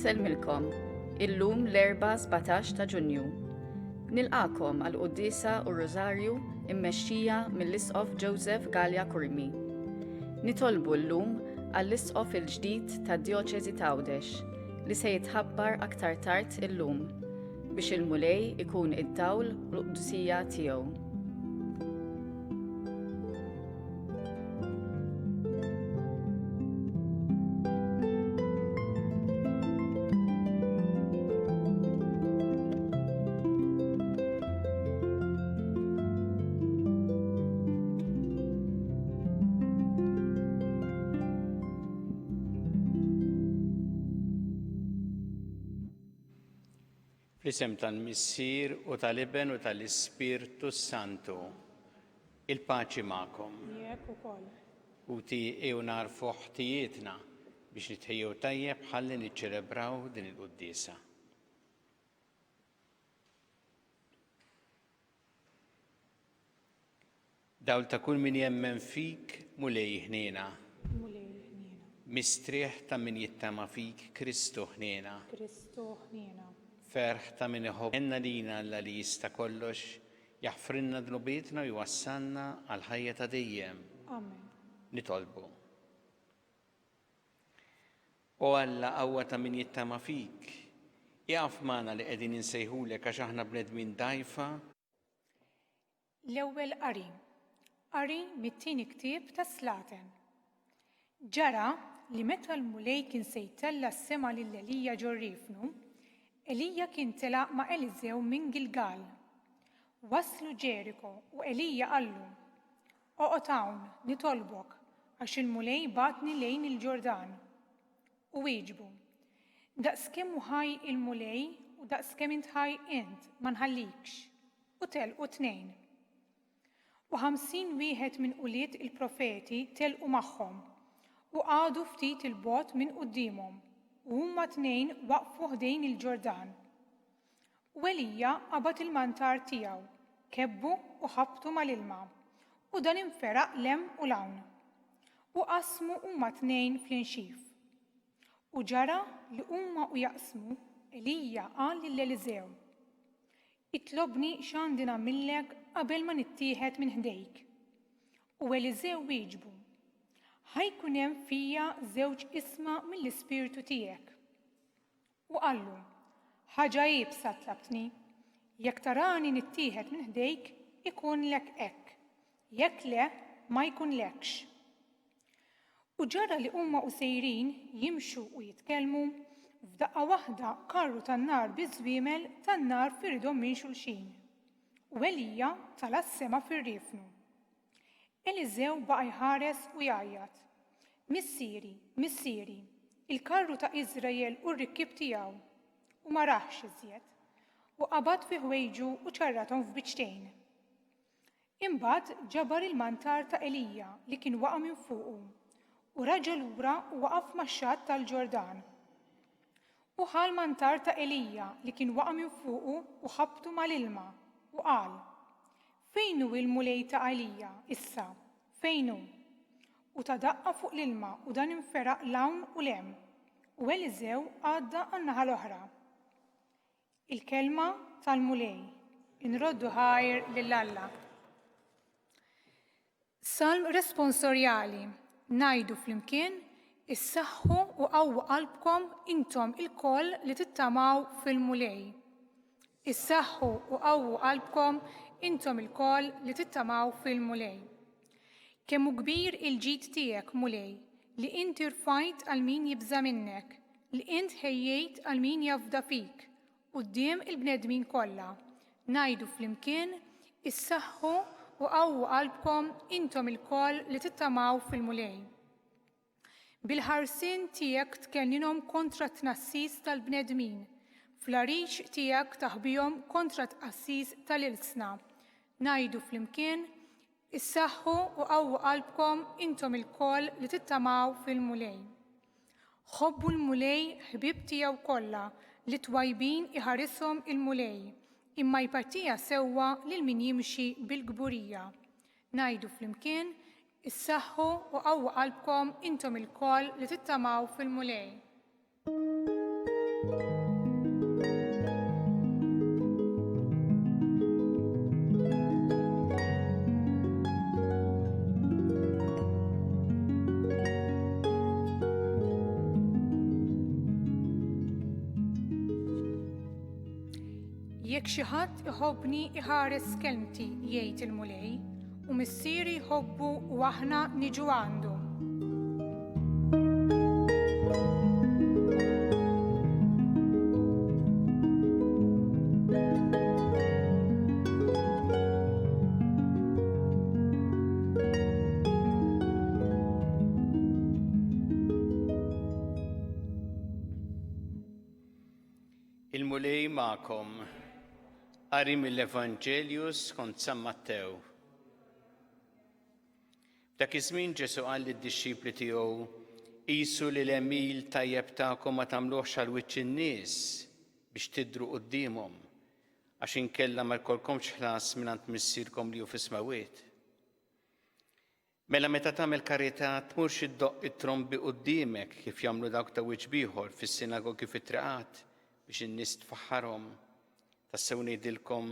Insellmilkom, illum l-erba' 17 ta' Ġunju. Nilqakom għal Quddiesa u Rużarju immexxija mill-Arċisqof Joseph Gallia Kurmi. Nitolbu llum għall-Arċisqof il-ġdid tad-Djoċeżi ta' Għawdex li se jitħabbar aktar tard illum biex il-mulej ikun id-dawl u l-qdusija tiegħu. Fl-isem tal-Missier u tal-Iben u tal-Ispirtu Santu, il-paċi magħkom. Uti narfu ħtijietna biex nitħejjew tajjeb ħalli niċċelebraw din il-Quddiesa. Dawl ta' kull min jemmen fik mulej ħniena. Mistrieħ ta' min jittama fik Kristu ħniena. Ferħ ta' min iħobb enna lina alla li jista' kollox, jaħfrinna dnubietna u jwassalna għal ħajja ta' dejjem. Amen. Nitolbu. O Alla qawwa ta' min jittama fik, jaqaf magħna li qegħdin insejħulek għax aħna bnedmin dgħajfa. L-ewwel qari mit-tieni ktieb ta' Slaten. Ġara li meta l-mulej kien se jtella s-sema lil Elija ġorrifnu, Elija kien telaq ma' Eliżew minn Gilgal. Waslu Ġeriko u Elija qallu: Oqgħod hawn nitolbok għax il-mulej bagħtni lejn il-Ġordan. U wieġbu: Daqskemm hu ħaj il-mulej u daqskemm int ħaj int ma nħallikx. U telqu tnejn. U 50 wieħed minn ulied il-profeti telqu magħhom u qagħdu ftit il-bogħod minn qudiemhom. U huma tnejn waqfu ħdejn il-Ġordan. U Elija qabad il-mantar tiegħu, kebbu u ħabtu mal-ilma, u dan inferaq lem u lawn. U qasmu huma tnejn fl-inxif. U ġara li huma u jaqsmu, Elija qal lil Eliżew: Itlobni x'għandi nagħmillek qabel ma nittieħed minn ħdejk. U Eliżew wieġbu: ħajkun hemm fija żewġ isma' mill-Ispirtu tiegħek. U qallu: ħaġa jibsa tlabtni, jekk tarani nittieħed minn ħdejk ikun lek hekk, jekk le ma jkunlekx. U ġara li huma qusejrin jimxu u jitkellmu, f'daqqa waħda karru tan-nar biżwiemel tan-nar firdhom minn xulxin. U Elija tala s-sema fir-riefnu. Eliżew baqa' jħares u jgħajjat: Missieri, missieri, il-karru ta' Iżrael u r-rikkieb tiegħu. U ma raħx iżjed, u qabad fi ħwejġu u ċarrathom f'biċċtejn. Imbagħad ġabar il-mantar ta' Elija li kien waqa' minn fuqu, u raġa' lura u waqaf max-xatt tal-Ġordan. U ħal mantar ta' Elija li kien waqa' minn fuqu u ħabtu mal-ilma u qal: Fejn hu il-mulej ta' Elija issa? Fejn hu? U tadaqqa fuq l-ilma u dan inferaq lawn u lem, u Eliżew għadda għan-naħa l-oħra. Il-kelma tal-mulej, inroddu ħajr lill-Alla. Salm responsorjali, ngħidu flimkien: Issaħħu u qawwu qalbkom intom il-koll li tittamaw fil-mulej. Issaħħu u qawwu qalbkom intom il-koll li tittamaw fil-mulej. Kemmu kbir il-ġid tiegħek, mulej, li inti rfajt għal min jibża minnek, li int ħejjejt għal min jafda fik, quddiem il-bnedmin kollha. Ngħidu flimkien: issaħħu u qawwu qalbkom intom il-koll li tittamaw fil-mulej. Bil-ħarsien tiegħek tkellinhom kontra t-tnassis tal-bnedmin, fl-għarix tiegħek taħbihom kontra t-qassis tal-ilsna. Ngħidu flimkien: Issaħħu u qawwu qalbkom intom il-koll li tittamaw fil-mulej. Ħobbu l-mulej ħbieb tiegħu kollha li twajbin iħarishom il-mulej, imma jpattija sewwa lil min jimxi bil-gburija. Ngħidu flimkien: Issaħħu u qawwu qalbkom intom il-koll li tittamaw fil-mulej. Jekk xi ħadd iħobbni iħares kelmti jgħid il-mulej u missieri jħobbu u aħna niġu għandu. Il-mulej ma'kom. Qari mill-Evanġelju skont San Mattew. Dak iż-żmien Ġesu qal lid-dixxipli tiegħu: qisu li l-emil tajjeb tagħkom ma tagħmluhx għal wiċċ in-nies biex tidhru qudiemhom, għax inkella ma jkollkomx ħlas mingħand missierkom li hu fis-smawiet. Mela meta tagħmel karità tmurx iddoqq it-trombi quddiemek kif jagħmlu dawk ta' wiċċ ieħor fis-sinagogi fit-triqat biex in-nies tfaħħarhom. Tassew ngħidilkom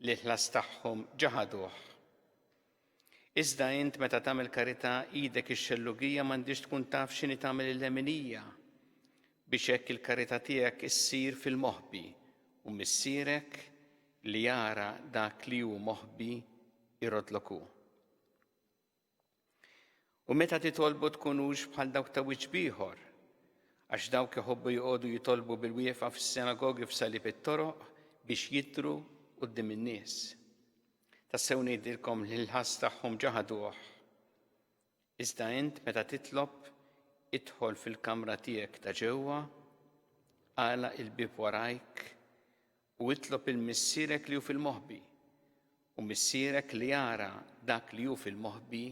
li l-ħlas tagħhom ġaħaduh. Iżda int meta tagħmel karità idek ix-xellugija m'għandix tkun taf x'inhi tagħmel il-leminija biex hekk il-karità tiegħek issir fil-moħħbi u missierek li jara dak li hu moħħbi irodlok hu. U meta titolbu tkunux bħal dawk ta' wiċċ ieħor, għax dawk iħobbu joqogħdu jitolbu bil-wieqfa fis-sinagogi f'salib it-toroq biex jidhru quddiem in-nies. Tassew ngħidilkom li l-ħass tagħhom ġaħaduh. Iżda int meta titlob idħol fil-kamra tiegħek ta' ġewwa, agħlaq il-bieb warajk u itlob il-missierek li hu fil-moħħbi u missierek li jara dak li hu fil-moħħbi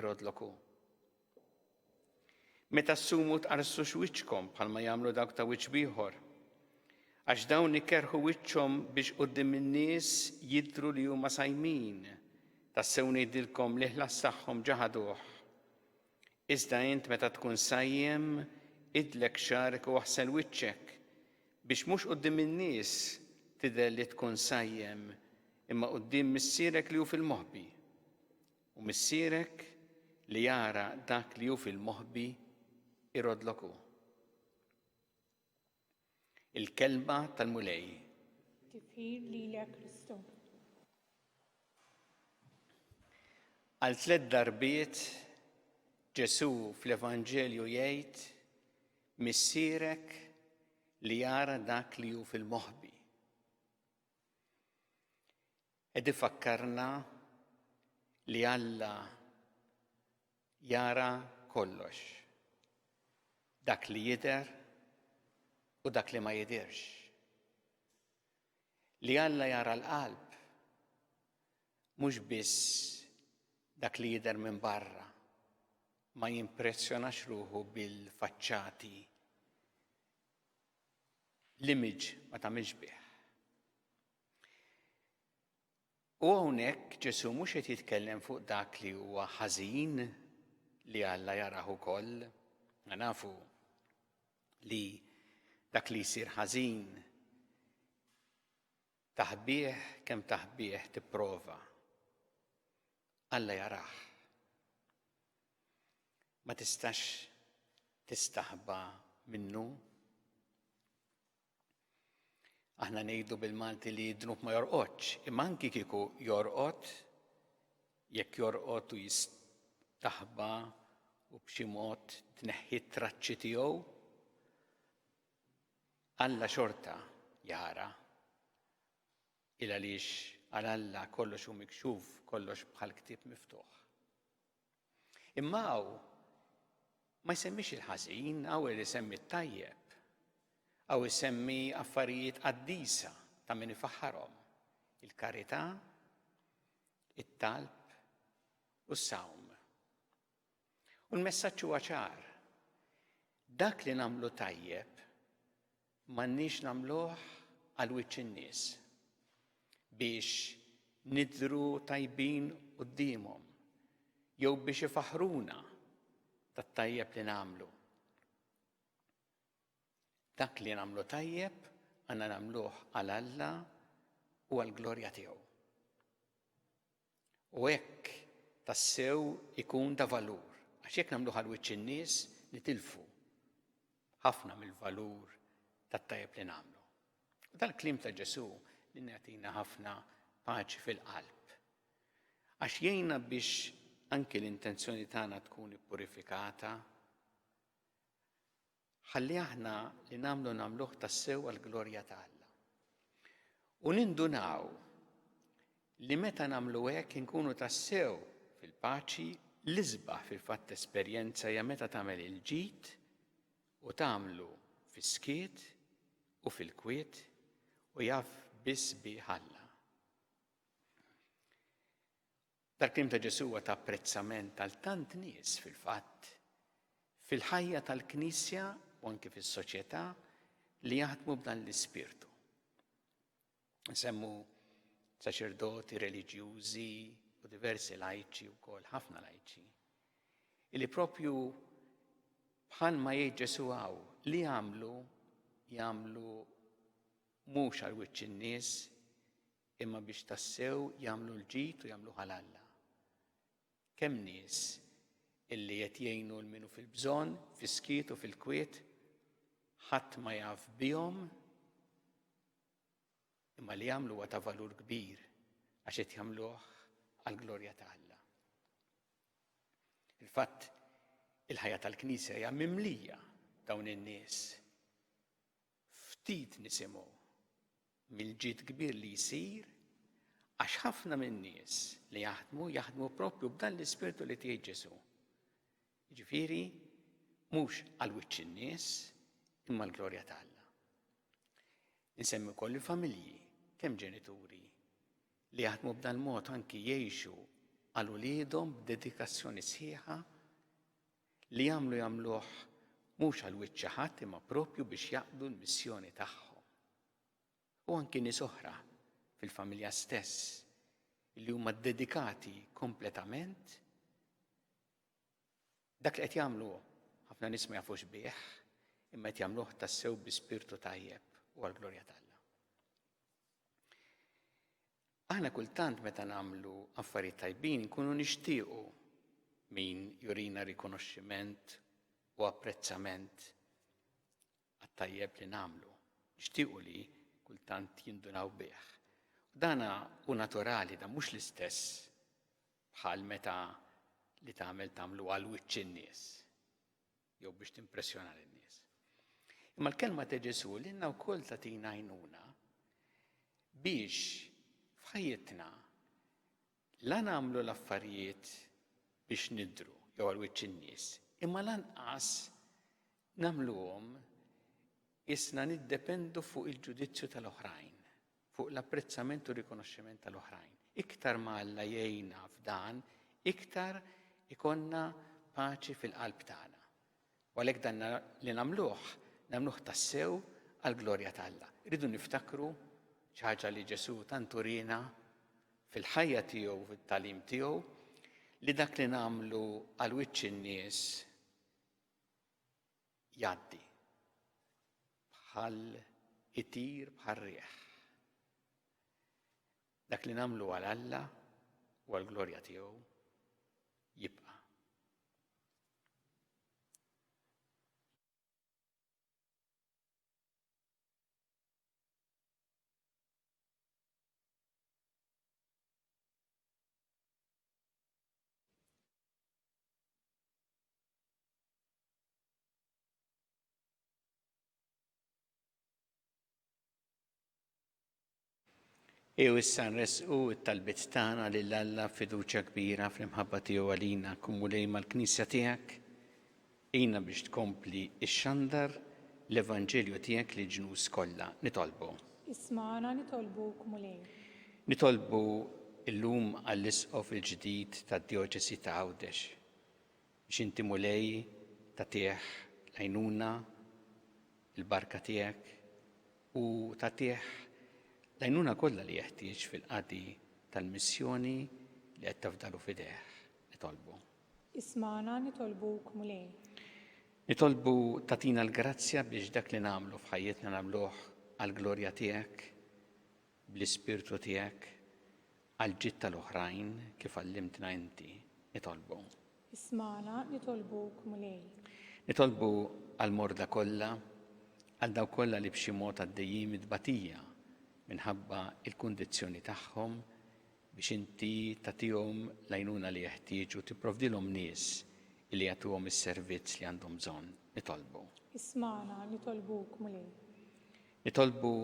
irodlok hu. Meta ssumu tqarsu x'wiċċkom bħalma jagħmlu dawk ta' wiċċ ieħor, għax dawn ikerħu wiċċhom biex quddiem in-nies jidhru li huma sajmin, tassew ngħidilkom li l-ħlas tagħhom ġaħaduh. Iżda int meta tkun sajjem idlek xarek u aħsel wiċċek biex mhux quddiem in-nies tidher li tkun sajjem imma quddiem missierek li hu fil-moħħbi u missierek li jara dak li hu fil-moħħbi irodlok hu. Il-kelma tal-mulej. Tifħir lilek Kristu. Għal 3 darbiet Ġesu fl-Evanġelju jgħid missierek li jara dak li hu fil-moħħbi. Qed ifakkarna li Alla jara kollox. Dak li jidher u dak li ma jidhirx. Li Alla jara l-qalb, mhux biss dak li jidher minn barra, ma jimpressjonax ruħu bil-faċċati. L-image ma tagħmilx bih. U hawnhekk Ġesu mhux qed jitkellem fuq dak li huwa ħażin li Alla jaraħ ukoll. Nafu li dak li jsir ħażin taħbih kemm taħbih tipprova. Alla jarah. Ma tistax tistaħba minnu. Aħna ngħidu bil-Malti li d-dnub ma jorqodx, imma anki kieku jorqod, jekk jorqod u jistaħba u b'xi mod tneħħi t-traċċi tiegħu, Alla xorta jara. Il għaliex għal Alla kollox hu mikxuf, kollox bħal ktieb miftuħ. Imma ma jsemmix il-ħażin, hawn li semmi t-tajjeb, hawn isemmi affarijiet qaddiesa ta' min ifaħħarhom. Il-karità, it-talb u s-sawm. U l-messaġġ huwa ċar. Dak li nagħmlu tajjeb m'għandniex nagħmluh għal wiċċ in-nies biex nidhru tajbin qudiemhom jew biex ifaħħruna tat-tajjeb li nagħmlu. Dak li nagħmlu tajjeb għandna nagħmluh għal Alla u għall-glorja tiegħu. U hekk tassew ikun ta' valur, għax jekk nagħmluh għal wiċċ in-nies nitilfu ħafna mill-valur tat-tajjeb li nagħmlu. U dal-kliem ta' Ġesu li nagħtina ħafna paċi fil-qalb. Għax jgħinna biex anke l-intenzjoni tagħna tkun ippurifikata, ħalli aħna li nagħmluh tassew għall-glorja ta' Alla. U nindunaw li meta nagħmlu hekk inkunu tassew fil-paċi l-isbaħ fil-fatt esperjenza hija meta tagħmel il-ġid u tagħmlu fis-skiet u fil-kwiet u jaf biss bih Alla. Dak-kliem ta' Ġesu huwa ta' apprezzament għal tant nies fil-fatt fil-ħajja tal-Knisja u anke fis-soċjetà li jaħdmu b'dan l-ispirtu. Nsemmu saċerdoti reliġjużi u diversi laiċi wkoll, ħafna laiċi, illi propju bħalma jgħid Ġesu li jagħmlu mhux għal wiċċ in-nies imma biex tassew jagħmlu l-ġid u jagħmluh għal Alla. Kemm nies illi qed jgħinu l-minu fil-bżonn, fis-skiet u fil-kwiet, ħadd ma jaf bihom, imma li jagħmlu huwa ta' valur kbir għax qed jagħmluh għall-glorja ta' Alla. Il-fatt il-ħajja tal-Knisja hija mimlija dawn in-nies. Ftit nisimgħu mill-ġid kbir li jsir għax ħafna min-nies li jaħdmu proprju b'dan l-ispirtu li tgħid Ġesu. Jiġifieri mhux għal wiċċ in-nies imma l-glorja ta' Alla. Insemmi wkoll il-familji, kemm ġenituri li jaħdmu b'dan mod anki jgħixu għal uliedhom b'dedikazzjoni sħiħa li jagħmluh mhux għal wiċċ ħadd imma proprju biex jaqdu l-missjoni tagħhom. U anki nies oħra fil-familja stess li huma dedikati kompletament dak li qed jagħmlu ħafna nies ma jafux bih imma qed jagħmluh tassew bi spirtu tajjeb u għall-glorja ta' Alla. Aħna kultant meta nagħmlu affarijiet tajbin nkunu nixtiequ min jurina rikonoxximent u apprezzament għat-tajjeb li nagħmlu. Nixtiequ li kultant jindunaw bih. Dana u naturali, da mhux l-istess bħal meta li tagħmlu għal wiċċ in-nies jew biex timpressjona lin-nies. Imma l-kelma ta' Ġesu lilna wkoll tagħtina għajnuna biex f'ħajjitna la nagħmlu l-affarijiet biex nidhru jew għal wiċċ in-nies, imma lanqas nagħmluhom isna niddependu fuq il-ġudizzju tal-oħrajn, fuq l-apprezzament u rikonoxximent tal-oħrajn. Iktar ma Alla jgħinna f'dan, iktar ikonna paċi fil-qalb tagħna. U għalhekk dan li nagħmluh tassew għall-glorja ta' Alla. Irridu niftakru xi ħaġa li Ġesu tant urina fil-ħajja tiegħu u fit-tagħlim tiegħu li dak li nagħmlu għal wiċċ in-nies jgħaddi bħal itir bħal rieħ. Dak li nagħmlu għal Alla u għall-glorja tiegħu jibqa'. Issa nresqu t-talbiet tagħna lil Alla fiduċja kbira fl-imħabba tiegħu għalina kumulej mal-Knisja tiegħek għina biex tkompli x-xandar l-Evanġelju tiegħek li ġnus kollha nitolbu. Ismana nitolbu kumulej. Nitolbu llum għall-Arċisqof il-ġdid tad-Djoċesi ta' Għawdex biex inti mulej tagħtih l-għajnuna, il-barka tiegħek u tagħtih l-għajnuna kollha li jeħtieġ fil-qadi tal-missjoni li qed tafdalu f'idejh. Nitolbu. Ismana nitolbu kumulej. Nitolbu tagħtina l-grazzja biex dak li nagħmlu f'ħajjitna nagħmluh għall-glorja tiegħek, bl-ispirtu tiegħek, għall-ġid tal-oħrajn kif għallimtna inti. Nitolbu. Ismana nitolbu kumulej. Nitolbu għall-morda kollha, għal dawk kollha li b'xi mod għaddejjin mid-tbatija minħabba il-kundizzjoni tagħhom biex inti tagħtihom l-għajnuna li jeħtieġu tipprovdilhom nies li jagħtuhom is-servizz li għandhom bżonn. Nitolbu. Ismana nitolbuk mulej. Nitolbu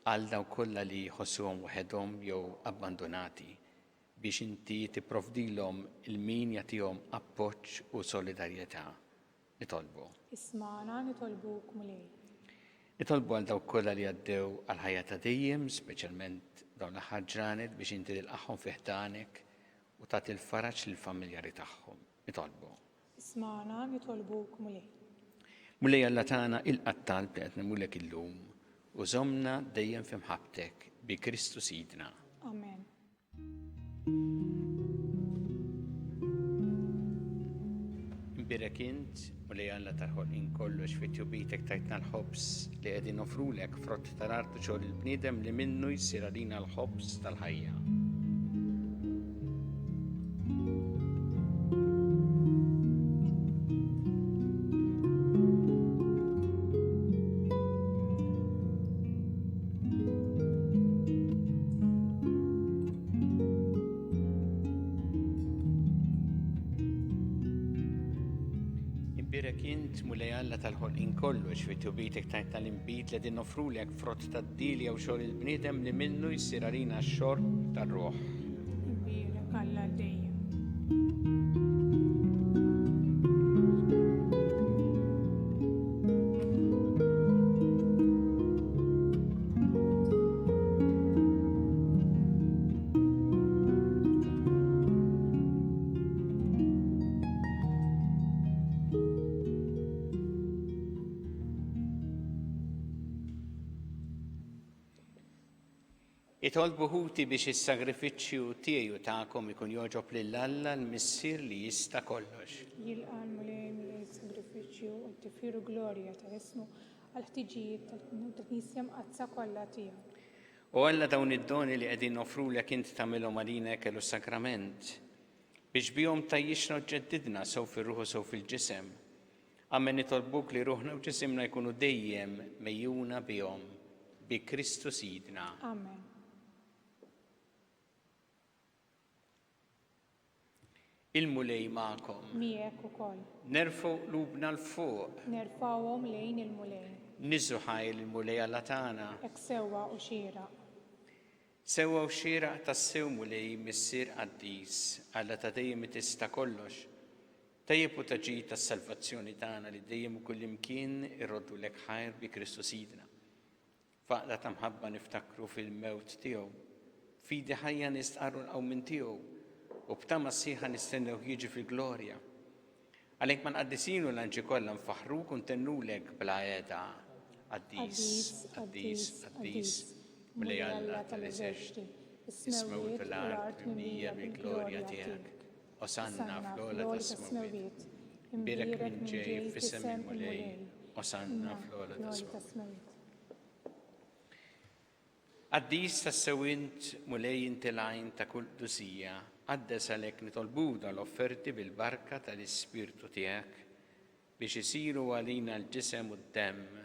għal dawk kollha li jħossuhom waħedhom jew abbandonati biex inti tipprovdilhom il-min jagħtihom appoġġ u solidarjetà. Nitolbu. Ismana nitolbuk mulej. Nitolbu għal dawk kollha li għaddew għal ħajja ta' dejjem, speċjalment dawn l-aħħar ġranet biex inti tilqahom fi ħdanek u tagħti l-faraġ lill-familjari tagħhom. Nitolbu. Ismana nitolbuk mulej. Mulej Alla tagħna il-qattal li qed nagħmlulek illum u żommna dejjem fi mħabbtek bi Kristu Sidna. Amen. Imbirek int, Mulej Alla tal-ħolqien kollox fi tjubitek tajtna l-ħobs li qegħdin nofrulek frott tal-art xogħol il-bniedem li minnu jsir għalina l-ħobs tal-ħajja. Imbirek int, Mulej Alla tal-ħolqien kollox fi tjubitek tajtna l-imbit li qegħdin nofrulek frott tad-dili jew xogħol il-bniedem li minnu jsir għalina x-xorb tar-ruħ. Imbirek Alla dejjem. Itolbu ħuti biex is-sagrifiċċju tiegħi u tagħkom ikun jogħġob lil Alla l-Missier li jista' kollox. Jilqa' mulej milej sagrifiċċju u tifiru glorja ta' ismu għal ħtiġijiet tal-Knisja mqazza kollha tiegħu. U Alla dawn id-doni li qegħdin nofrulek int tagħmilhom għalina kellu sakrament biex bihom tajjixna u ġeddidna sew fir-ruħ u sew fil-ġisem. Amen nitolbuk li ruħna u ġisimna jkunu dejjem mejjuna bihom bi Kristu Sidna. Amen. Il-mulej magħkom. Miegħek ukoll. Nerfgħu qlubna l-fuq. Nerfawhom lejn il-mulej. Niżu ħajl il-mulej Alla tagħna. Hekk sewwa u xieraq. Sewwa u xieraq tas-sew mulej missier Quddies Alla ta' dejjem tista' kollox. Tajjeb u taġid tas-salvazzjoni tagħna li dejjem u kullimkien irroddulek ħajr bi Kristu Sidna. Faqda ta' mħabba niftakru fil-mewt tiegħu. Fidi ħajja nistqarru l-qawmin tiegħu u b'tama sieħa nistennew jiġi fil-glorja. Għalhekk ma nqaddisinu l-anġi kollha nfaħruk u ntennulek bla qiegħda. Quddies, Quddies, Quddies, Mulej Alla tal-eżerċiti, ismewt l-art mimlija bil-glorja tiegħek. Osanna fl-ogħla tas-smawiet. Imbirek minn ġej f'isem il-mulej. Osanna fl-ogħla tas-smawiet. Quddies tas-sewint mulej intilajn ta' kull dusija. Għaddes għalhekk nitolbu l-offerti bil-barka tal-Ispirtu tiegħek biex isiru għalina l-ġisem u d-demm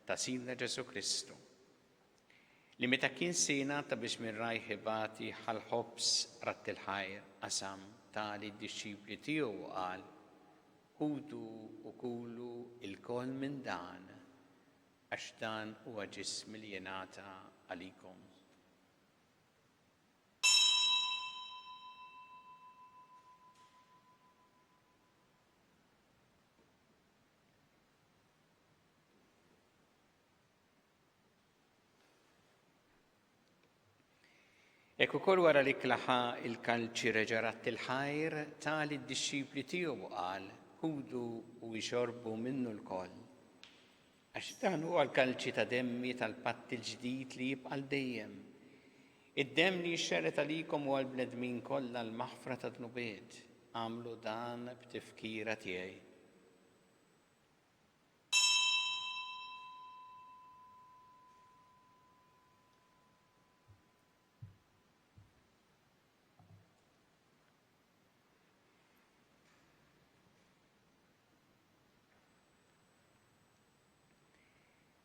ta' Sidna Ġesu Kristu. Li meta kien sena ta' biex minn rajħibati ħal-ħobs ratti l-ħajr qasam tali d-disċipli tiegħu qal ħudu u kulu il-kol minn dan għax dan huwa ġismi li jingħata għalikom. Ekku kol wara li klaħa il-kalċi reġarat il-ħajr tali d-disċipli tiegħu qal ħudu u jxorbu minnu l-koll. Għax dan huwa l-kalċi ta' demmi tal-patt il-ġdid li jibqa' dejjem. Id-demm li jxxeret għalikom u għall-bnedmin kollha l-maħfra ta' dnubiet. Għamlu dan b'tifkira tiegħi.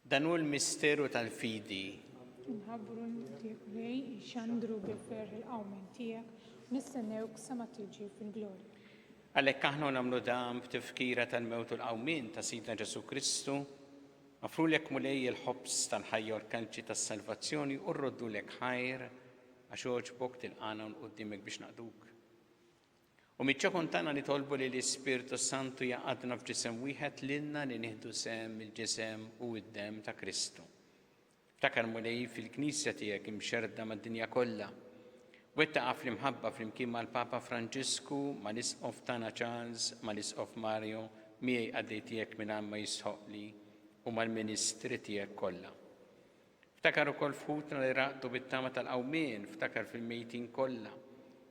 Dan hu l-misteru tal-fidi Nħabbru tiegħek lej ixandru bil-ferħ il-qawmen tiegħek u nistennewk sa ma tiġi fil-glorja. Għalhekk aħna nagħmlu dan b'tifkira tal-mewt u l-qawmien ta' Sidna Ġesu Kristu, nafrulek mulej il-ħobs tal-ħajja u l-kalċi tas-salvazzjoni u rroddulek ħajr għax oġbok tilqana qudiemek biex naqduk. U miċ-ċokun tagħna nitolbu li l-Ispirtu Santu jaqadna f'ġisem wieħed lilna li nieħdu sehem il-ġisem u d-demm ta' Kristu. Ftakar mulej fil-Knisja tiegħek imxerda mad-dinja kollha. Wettaqa fl-imħabba flimkien mal-Papa Franġisku, mal-Isqof tagħna Charles, mal-Isqof Mario, miegħi għaddej tiegħek mingħajr ma jisħoqli u mal-Ministri tiegħek kollha. Ftakar ukoll fħutna li raqdu bit-tama tal-qawmien, ftakar fil-mejtin kollha.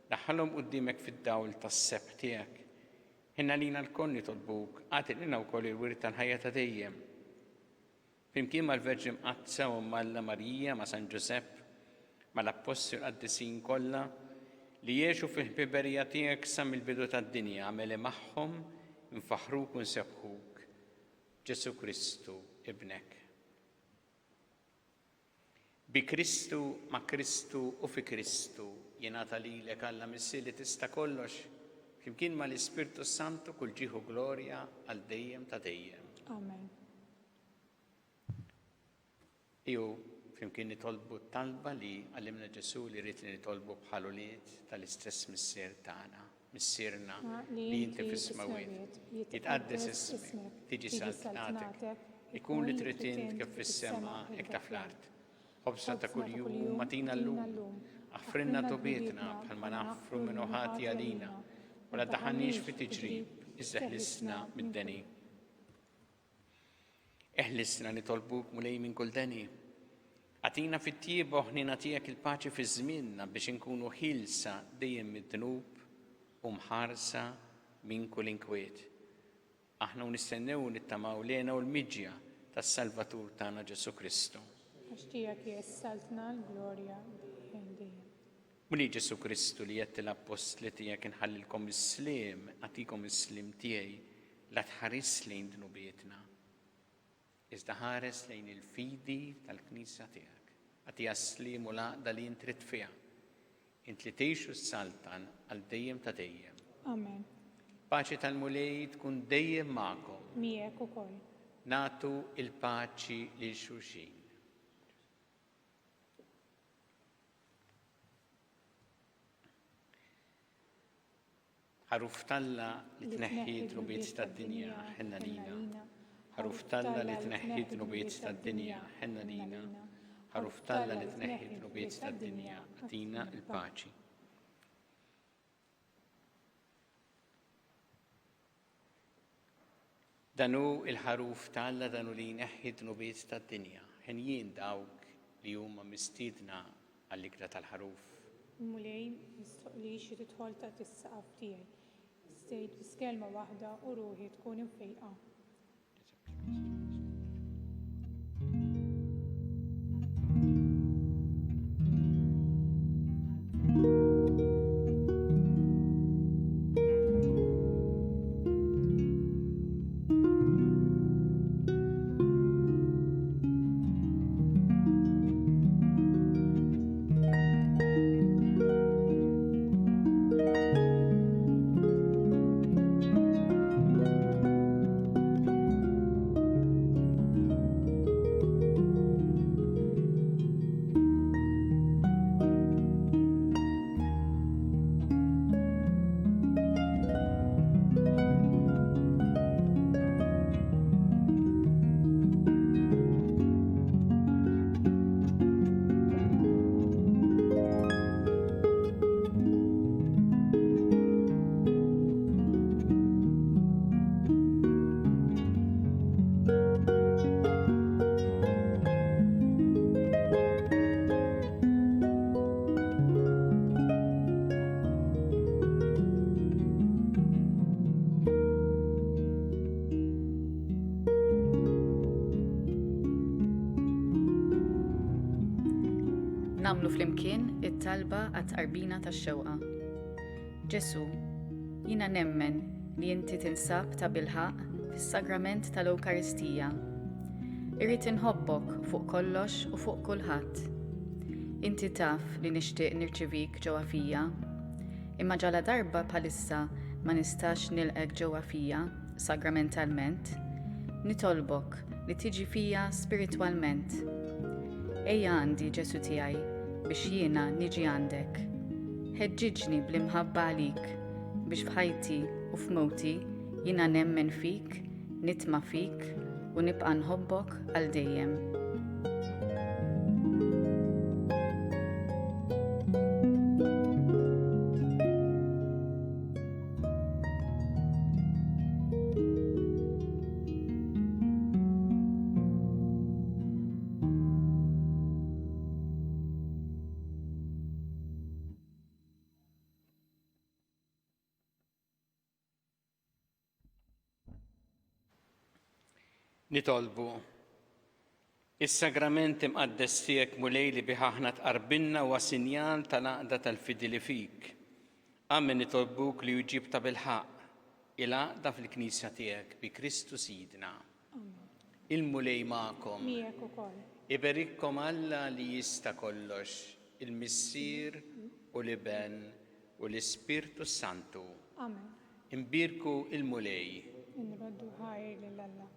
Daħħalhom quddiemek fid-dawl tas-seb tiegħek. Ħinna lina l-koll nitolbuk, għatilna wkoll il-wirt tal-ħajja ta' dejjem. Flimkien mal-Verġi Mqazza u Malla Marija ma' San Ġusepp, mal-Apostoli qaddisin kollha li jgħixu fil-ħbiberija tiegħek sa mill-bidu tad-dinja għameli magħhom nfaħruk u nsebħuk Ġesu Kristu ibnek. Bi Kristu, ma' Kristu u fi Kristu jingħata lilek Alla Missi li tista' kollox, flimkien mal-Ispirtu Santu kull ġieħu glorja għal dejjem ta' dejjem. Amen. Iju flimkien nitolbu talba li għallimna Ġesu li rrid li nitolbu bħal ulied tal-istess missier tagħna, missierna li inti fis-smawiet. Jitqaddes ismek, tiġi saltnatek, ikun li trid int kif fis-sema hekk ta' fl-art. Ħobsna ta' kuljum matina llum, aħfrinna tobietna bħalma naħfru minn ħati għalina, u la daħannix fi tiġrib, iżda ħlisna mid-deni. Eħlisna nitolbuk mulej minn kull deni. Għatina fit-tiebu ħnina tiegħek il-paċi fi żmienna biex inkunu ħilsa dejjem mid-dnub u mħarsa minn kull inkwiet. Aħna nistennew nittamaw lena u l-miġja tas-Salvatur tagħna Ġesu Kristu. Għax tiegħek jessaltna l-glorja dejjem. Muli Ġesu Kristu li jett l-apostli tiegħek inħallilkom is-slim, għatikom is-slim tiegħi la tħares lejn dnubietna. Iżda ħares lejn il-fidi tal-Knisja tiegħek. Għatija slim u laqda li int trid fiha. Int li tgħixu s-saltan għal dejjem ta' dejjem. Amen. Paċi tal-mulej tkun dejjem magħkom. Miegħek ukoll. Nagħtu il-paċi lil xulxin. Ħaruf Talla li tneħħi trubiet tad-dinja ħenna lina. Ħaruf Talla li tneħħi trubiet tad-dinja ħenna lina. Ħaruf Talla li tneħħi trubiet tad-dinja għatina il-paċi. Danu il-ħaruf Talla danu li jneħħi trubiet tad-dinja. Ħen jien dawk li huma mistiedna għall-ikra tal-ħaruf. Mulej mistoqli xi tidħol ta' is-saqaf tiegħi. Stejt b'iskelma waħda u ruħi tkun infejqa. Namlu flimkien it-talba għat-qarbina tax-xewqa. Ġesu, jiena nemmen li inti tinsab ta' bilħaq fis-sagrament tal-Ewkaristija. Irrid inħobbok fuq kollox u fuq kulħadd. Inti taf li nixtieq nirċivik ġewwa fija, imma ġala darba bħalissa ma nistax nilqek ġewwa fija sagramentalment, nitolbok li tiġi fija spiritwalment. Ejja għandi Ġesu tiegħi biex jiena niġi għandek. Ħeġġiġni bl-imħabba għalik biex f'ħajti u f'mowti jiena nemmen fik, nitma' fik u nibqa' nħobbok għal dejjem. Nitolbu, is-sagrament imqaddes tiegħek mulej li bih aħna tqarbilna huwa sinjal tal-għaqda tal-fidili fik. Amen nitolbuk li jġib ta' bil-ħaq il-għaqda fil-Knisja tiegħek bi Kristu Sidna. Il-mulej magħkom. Miegħek ukoll. Iberikkom Alla li jista' kollox, il-Missier u l-Iben u l-Ispirtu Santu. Amen. Imbirku il-mulej. Inroddu ħajr lil Alla.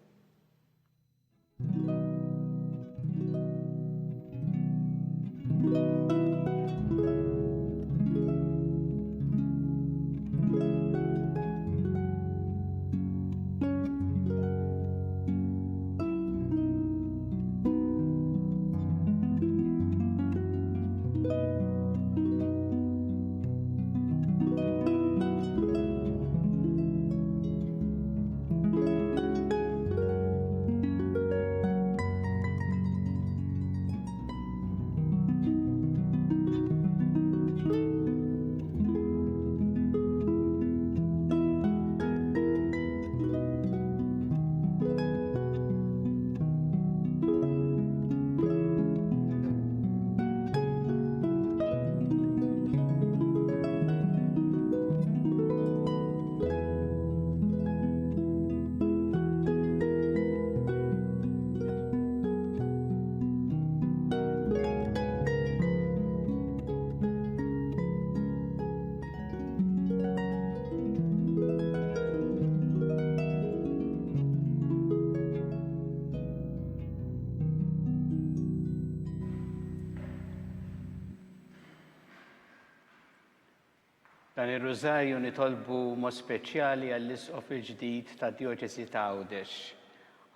Dan ir-Rużarju nitolbu mod speċjali għall-Arċisqof il-ġdid ta' Djoċesi ta' Għawdex.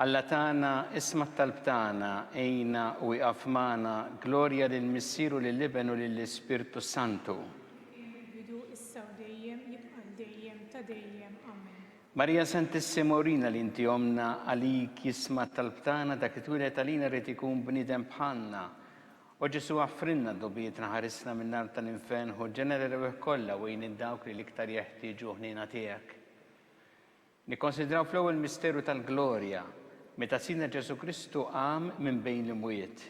Alla tagħna isma' t-talb tagħna għejna u iqaf magħna glorja lill-Missieru lill-Iben u lill-Ispirtu Santu. Bidu issa u dejjem jibqa' dejjem ta' dejjem. Amen. Marija Santissima Urina li inti omna għalik jisma' t-talb tagħna dak it-twilet għalina rid ikun bniedem bħalna. U Ġesu għaffrinna d-dobietna ħarisna minn nar tal-infen u ġenerali kollha wejn id-dawk li l-iktar jeħtieġu ħnina tiegħek. Nikkonsidraw fl-ewwel misteru tal-glorja meta Sidna Ġesu Kristu qam minn bejn l-imwiet.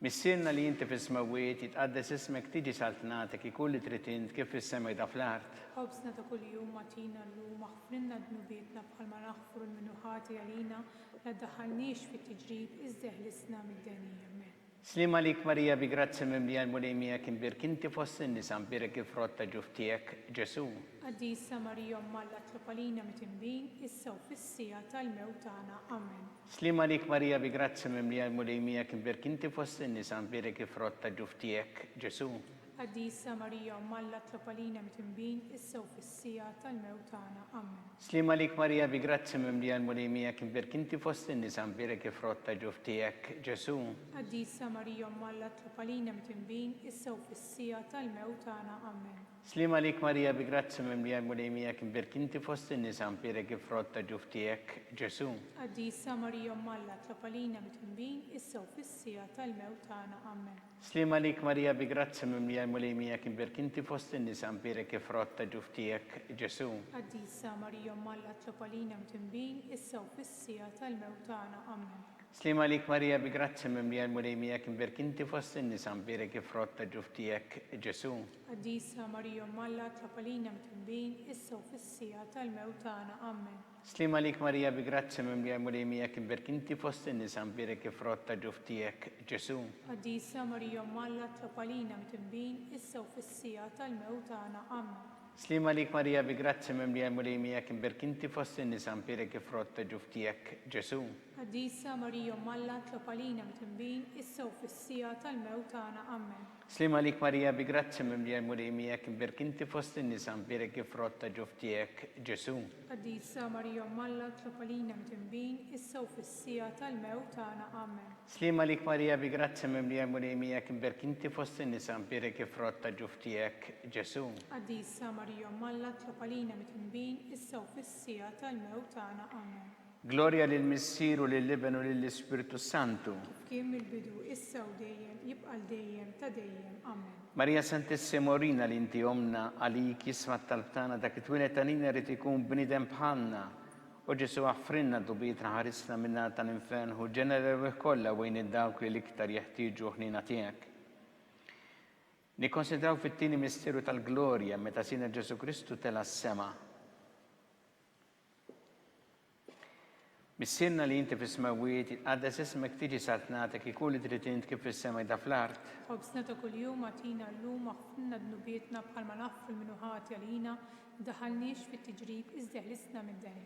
Missierna li inti fis-smawiet jitqaddes ismek tiġi saltnatek ikun li trid int kif fis-sema da fl-art. Ħobsna ta' kuljum magħtina llum aħfrinna dnubietna bħalma naħfru l-minuħati għalina la ddaħħalniex fit-tiġrib iżda ħlisna mid-denija. Amen. Slima lik Marija bi grazzi mimlija l-mulejmija kien birk inti fost in-nisa mbirek il-frott ta' ġuf tiegħek Ġesu. Quddiesa Marija Alla tlopalina mitinbin issa u fis-sija tal-mewt tagħna. Amen. Slima lik Marija bi grazzi mimlija l-mulejmija kien birk inti fost in-nisa mbirek il-frott ta' ġuf tiegħek Ġesu. Quddiesa Marija Alla tlopalina mitinbin issa u fis-sija tal-mewt tagħna. Amen. Slima lik Marija bi grazzi mimlija l-mulejmija kien birk inti fost in-nisa mbirek il-frott ta' ġuf tiegħek Ġesu. Quddiesa Marija Alla tlopalina mitinbin issa u fis-sija tal-mewt tagħna. Amen. Slima lik Marija bi grazzi mimlija l-mulejmija kien birk inti fost in-nisa mbirek il-frott ta' ġuf tiegħek Ġesu. Quddiesa Marija Alla tlopalina mitinbin issa u fis-sija tal-mewt tagħna. Amen. Slima lik Marija bi grazzi mimlija l-mulejmija kien birk inti fost in-nisa mbirek il-frott ta' ġuf tiegħek Ġesu. Quddiesa Marija Alla tlopalina mitinbin issa u fis-sija tal-mewt tagħna. Amen. Slima lik Marija bi grazzi mimlija l-mulejmija kim berkinti fost in-nisa mbirek ifrotta ġuftijek Ġesu. Quddiesa Marija Malla tlapalina mitnbin issa u fis-sija tal-mewt tagħna. Amen. Slima lik Marija bi grazzi mimlija l-mulejmija kim berkinti fost in-nisa mbirek ifrotta ġuftijek Ġesu. Quddiesa Marija Malla tlapalina mitnbin issa u fis-sija tal-mewt tagħna. Amen. Slima lik Marija bi grazzi mimlija l-mulejmija kim berkinti fost in-nisa mbirek ifrotta ġuftijek Ġesu. Quddiesa Marija Malla tlapalina mitnbin issa u fis-sija tal-mewt tagħna. Amen. Slima lik Marija bi grazzi mimlija l-mulejmija kim berkinti fost in-nisa mbirek ifrotta ġuftijek Ġesu. Quddiesa Marija Malla tlapalina mitnbin issa u fis-sija tal-mewt tagħna. Amen. Slima lik Marija bi grazzi mimlija l-mulejmija kim berkinti fost in-nisa mbirek ifrotta ġuftijek Ġesu. Quddiesa Marija Malla tlapalina mitnbin issa u fis-sija tal-mewt tagħna. Amen. Gloria lil Missieru lill-Iben u lill-Ispiritu Santu. Kien mill-bidu issa u dejjem jibqa' dejjem ta' dejjem. Amen. Marija Santissima Orina li inti omna għalik jisma talbtana dak it-twilet tanina rrit ikun bnidem bħalna. U Ġesu għaffrinna dubietna ħarisna minna tal-infern u ġenerew kollha wejn id-dawk li l-iktar jeħtieġu ħnina tiegħek. Nikkonsidraw fit-tieni misteru tal-glorja meta sina Ġesu Kristu tela s-sema. Missirna li inti fis-smawiet għaddes ismek tiġi saltnatek ikun li trid int kif fis-sema jda fl-art. Ħobsna ta' kuljum għatina llum aħfrinna dnubietna bħalma naħfru l-minuħati għalina daħalniex fit-tiġrib iżda ħlisna mid-dejn.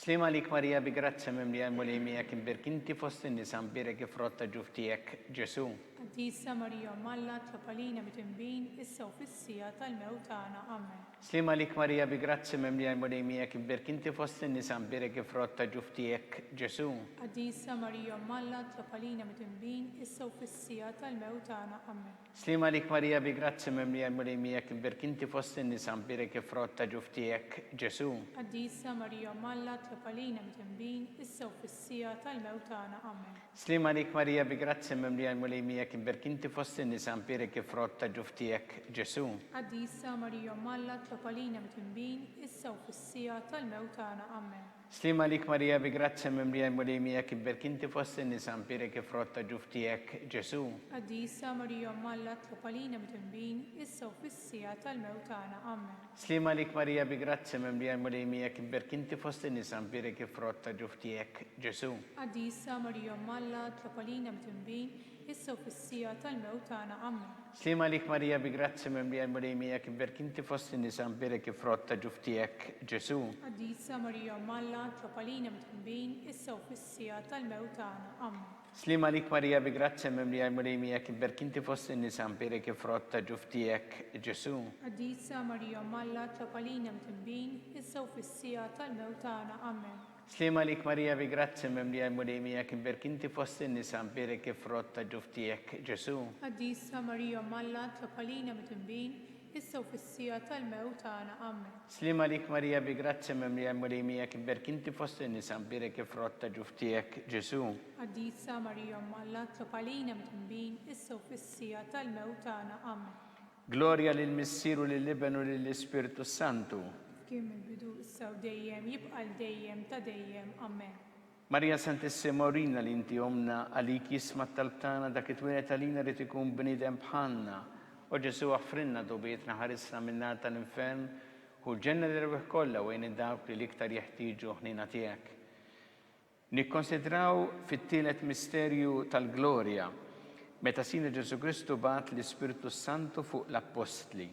Slima lik Marija bi grazzi mimlija l-mulejmija kim berkinti fost in-nisa mbirek ifrotta ġuftijek Ġesu. Quddiesa Marija Malla tlapalina mitnbin issa u fis-sija tal-mewt tagħna. Amen. Slima lik Marija bi grazzi mimlija l-mulejmija kim berkinti fost in-nisa mbirek ifrotta ġuftijek Ġesu. Quddiesa Marija Malla tlapalina mitnbin issa u fis-sija tal-mewt tagħna. Amen. Slima lik Marija bi grazzi mimlija l-mulejmija kim berkinti fost in-nisa mbirek ifrotta ġuftijek Ġesu. Quddiesa Marija Malla tlapalina mitnbin issa u fis-sija tal-mewt tagħna. Amen. Slima lik Marija bi grazzi mimlija l-mulejmija kim berkinti fost in-nisa mbirek ifrotta ġuftijek Ġesu. Quddiesa Marija Malla tlapalina mitnbin issa u fis-sija tal-mewt tagħna. Amen. Slima lik Marija bi grazzi mimlija l-mulejmija kim berkinti fost in-nisa mbirek ifrotta ġuftijek Ġesu. Quddiesa Marija Malla tlapalina mitnbin issa u fis-sija tal-mewt tagħna. Amen. Slima lik Marija bi grazzi mimlija l-mulejmija kim berkinti fost in-nisa mbirek ifrotta ġuftijek Ġesu. Quddiesa Marija Malla tlapalina mitnbin issa u fis-sija tal-mewt tagħna. Amen. Slima lik Marija bi grazzi mimlija l-mulejmija kim berkinti fost in-nisa mbirek ifrotta ġuftijek Ġesu. Quddiesa Marija Malla tlapalina mitnbin issa u fis-sija tal-mewt tagħna. Amen. Slima lik Marija bi grazzi mimlija l-mulejmija kim berkinti fost in-nisa mbirek ifrotta ġuftijek Ġesu. Quddiesa Marija Malla tlapalina mitnbin issa u fis-sija tal-mewt tagħna. Amen. Slima lik Marija bi grazzi mimlija l-mulejmija kim berkinti fost in-nisa mbirek ifrotta ġuftijek Ġesu. Quddiesa Marija Malla tlapalina mitnbin issa u fis-sija tal-mewt tagħna. Amen. Slima lik Marija bi grazzi mimlija l-mulejmija kim berkinti fost in-nisa mbirek ifrotta ġuftijek Ġesu. Quddiesa Marija Malla tlapalina mitnbin issa u fis-sija tal-mewt tagħna. Amen. Gloria lil Missieru lill-Iben u lill-Ispiritu Santu. Kien mill-bidu issa u dejjem jibqa' dejjem ta' dejjem. Amen. Marija Santissima Orina li inti omna għalik jisma talbtana dak it-twilet għalina rrit ikun bnidem bħalna. U Ġesu għaffrinna dubietna ħarisna minna tal-infern u ġenerew kollha wejn id-dawk li l-iktar jeħtieġu ħnina tiegħek. Nikkonsidraw fit-tielet misterju tal-glorja meta sina Ġesu Kristu bagħat l-Ispiritu Santu fuq l-Apostli.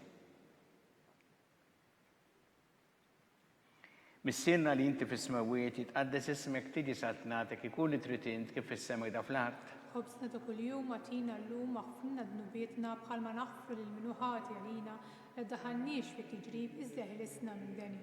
Missirna li inti fis-smawiet jitqaddes ismek tiġi saltnatek ikun li trid int kif fis-sema jda fl-art. Ħobsna ta' kuljum għatina llum aħfrinna dnubietna bħalma naħfru l-minuħati għalina daħalniex fit-tiġrib iżda ħlisna mid-dejn.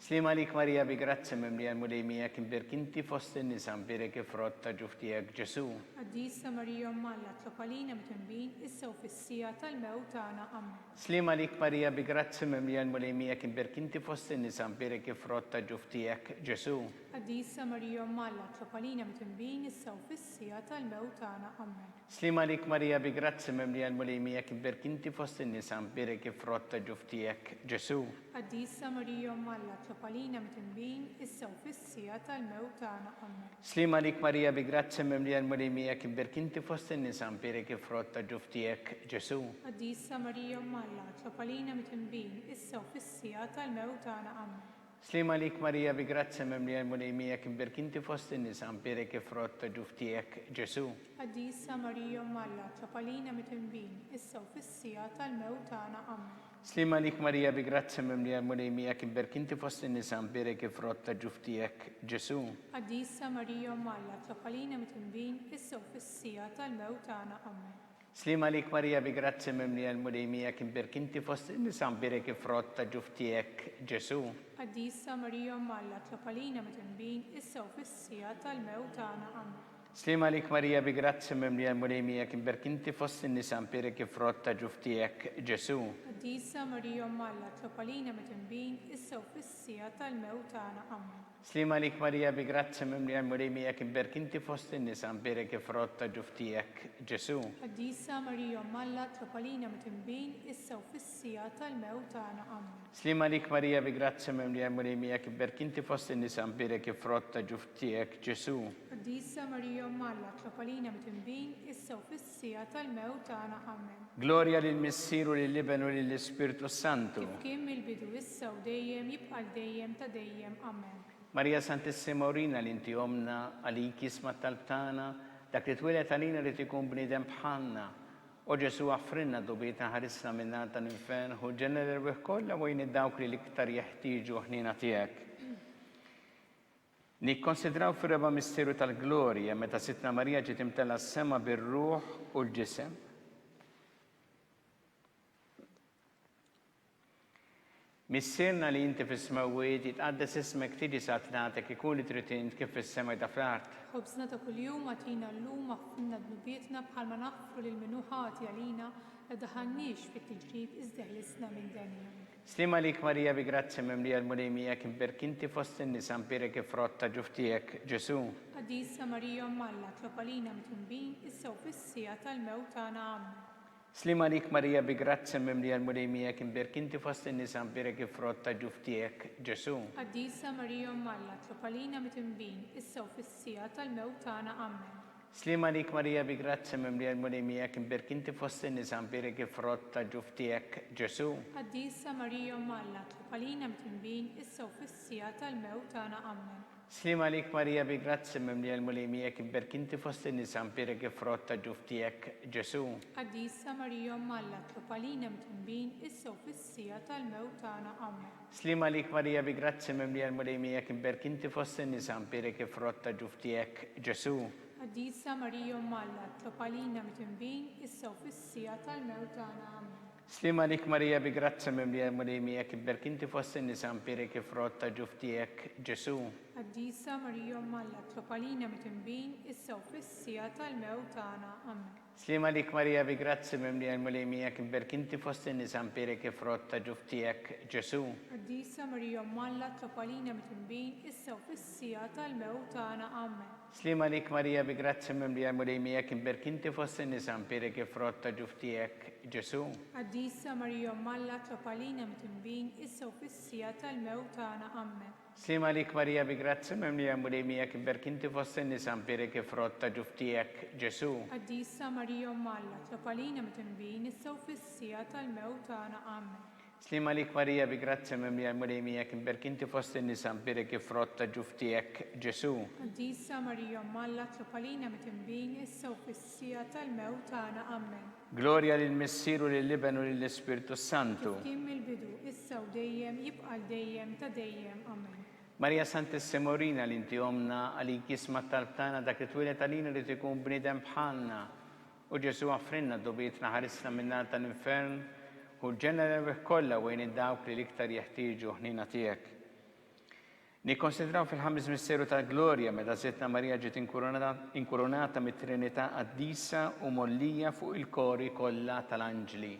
Slima lik Marija bi grazzi mimlija l-mulejmija kim berkinti fost in-nisa mbirek ifrotta ġuftijek Ġesu. Quddiesa Marija Malla tlapalina mitnbin issa u fis-sija tal-mewt tagħna. Amen. Slima lik Marija bi grazzi mimlija l-mulejmija kim berkinti fost in-nisa mbirek ifrotta ġuftijek Ġesu. Quddiesa Marija Malla tlapalina mitnbin issa u fis-sija tal-mewt tagħna. Amen. Slima lik Marija bi grazzi mimlija l-mulejmija kim berkinti fost in-nisa mbirek ifrotta ġuftijek Ġesu. Quddiesa Marija Alla tlopalina mit-tinbin issa u fis-sija tal-mewt tagħna. Amen. Slima lik Marija bi grazzi mimlija l-mulimija kibberk inti fost in-nisa mpirek ifrott ta' ġuftijek Ġesu. Quddiesa Marija Alla tlopalina mit-tinbin issa u fis-sija tal-mewt tagħna. Amen. Slima lik Marija bi grazzi mimlija l-mulimija kibberk inti fost in-nisa mpirek ifrott ta' ġuftijek Ġesu. Quddiesa Marija Alla tlopalina mit-tinbin issa u fis-sija tal-mewt tagħna. Amen. Slima lik Marija bi grazzi mimlija l-mulimija kibberk inti fost in-nisa mpirek ifrott ta' ġuftijek Ġesu. Quddiesa Marija Alla tlopalina mit-tinbin issa u fis-sija tal-mewt tagħna. Amen. Slima lik Marija bi grazzi mimlija l-mulimija kibberk inti fost in-nisa mpirek ifrott ta' ġuftijek Ġesu. Quddiesa Marija Alla tlopalina mit-tinbin issa u fis-sija tal-mewt tagħna. Amen. Slima lik Marija bi grazzi mimlija l-mulimija kibberk inti fost in-nisa mpirek ifrott ta' ġuftijek Ġesu. Quddiesa Marija Alla tlopalina mit-tinbin issa u fis-sija tal-mewt tagħna. Amen. Slima lik Marija bi grazzi mimlija l-mulimija kibberk inti fost in-nisa mpirek ifrott ta' ġuftijek Ġesu. Quddiesa Marija Alla tlopalina mit-tinbin issa u fis-sija tal-mewt tagħna. Amen. Slima lik Marija bi grazzi mimlija l-mulimija kibberk inti fost in-nisa mpirek ifrott ta' ġuftijek Ġesu. Quddiesa Marija Alla tlopalina mit-tinbin issa u fis-sija tal-mewt tagħna. Amen. Gloria lill-Missieru lill-Iben u lill-Ispirtu Santu. Kif kien mill-bidu issa u dejjem jibqa' dejjem ta' dejjem. Amen. Marija Santissima Urina li inti omna għalik jisma talbtana dak li twilet għalina li tikun bnidem bħalna. O Ġesu għaffrinna dubita ħarisna minna tal-infern u ġener il-wih kollha wejn id-dawk li l-iktar jeħtieġu ħnina tiegħek. Nikkonsidraw fir-reba misteru tal-glorja meta Sitna Marija ġiet imtella s-sema bir-ruħ u l-ġisem. Missirna li inti fis-smawiet jitqaddes ismek tiġi satnatek ikun li trid int kif fis-sema ta' fl-art. Ħobżna ta' kuljum għatina llum aħfilna dnubietna bħalma naħfru lil min hu ħati għalina la daħalniex fit-tiġrib iżda ħlisna minn denja. Slima lik Marija bi grazzi mimlija l-mulimija kibberk inti fost in-nisa mpirek ifrott ta' ġuftijek Ġesu. Quddiesa Marija Alla tlopalina mit-tinbin issa u fis-sija tal-mewt tagħna. Amen. Slima lik Marija bi grazzi mimlija l-mulimija kibberk inti fost in-nisa mpirek ifrott ta' ġuftijek Ġesu. Quddiesa Marija Alla tlopalina mit-tinbin issa u fis-sija tal-mewt tagħna. Amen. Slima lik Marija bi grazzi mimlija l-mulimija kibberk inti fost in-nisa mpirek ifrott ta' ġuftijek Ġesu. Quddiesa Marija Alla tlopalina mit-tinbin issa u fis-sija tal-mewt tagħna. Amen. Slima lik Marija bi grazzi mimlija l-mulimija kibberk inti fost in-nisa mpirek ifrott ta' ġuftijek Ġesu. Quddiesa Marija Alla tlopalina mit-tinbin issa u fis-sija tal-mewt tagħna. Amen. Slima lik Marija bi grazzi mimlija l-mulimija kibberk inti fost in-nisa mpirek ifrott ta' ġuftijek Ġesu. Quddiesa Marija Alla tlopalina mit-tinbin issa u fis-sija tal-mewt tagħna. Amen. Slima lik Marija bi grazzi mimlija l-mulimija kibberk inti fost in-nisa mpirek ifrott ta' ġuftijek Ġesu. Quddiesa Marija Alla tlopalina mit-tinbin issa u fis-sija tal-mewt tagħna. Amen. Slima lik Marija bi grazzi mimlija l-mulimija kibberk inti fost in-nisa mpirek ifrott ta' ġuftijek Ġesu. Quddiesa Marija Alla tlopalina mit-tinbin issa u fis-sija tal-mewt tagħna. Amen. Slima lik Marija bi grazzi mimlija l-mulimija kibberk inti fost in-nisa mpirek ifrott ta' ġuftijek Ġesu. Quddiesa Marija Alla tlopalina mit-tinbin issa u fis-sija tal-mewt tagħna. Amen. Slima lik Marija bi grazzi mimlija l-mulimija kibberk inti fost in-nisa mpirek ifrott ta' ġuftijek Ġesu. Quddiesa Marija Alla tlopalina mit-tinbin issa u fis-sija tal-mewt tagħna. Amen. Slima lik Marija bi grazzi mimlija l-mulimija kibberk inti fost in-nisa mpirek ifrott ta' ġuftijek Ġesu. Quddiesa Marija Alla tlopalina mit-tinbin issa u fis-sija tal-mewt tagħna. Amen. Gloria lill-Missieru lill-Iben u lill-Ispirtu Santu. Kif kien mill-bidu issa u dejjem jibqa' dejjem ta' dejjem. Amen. Marija Santissima Urina li inti omna għalik jisma talbtana dak li twilet għalina li tikun bnidem bħalna. U Ġesu għaffrinna dubietna ħarisna minna tal-infern u ġener kollha wejn id-dawk li l-iktar jeħtieġu ħnina tiegħek. Nikkonsidraw fil-ħames misteru tal-glorja meta Sitna Marija ġiet inkurunata mit-Trinità Quddiesa u mollija fuq il-kori kollha tal-anġli.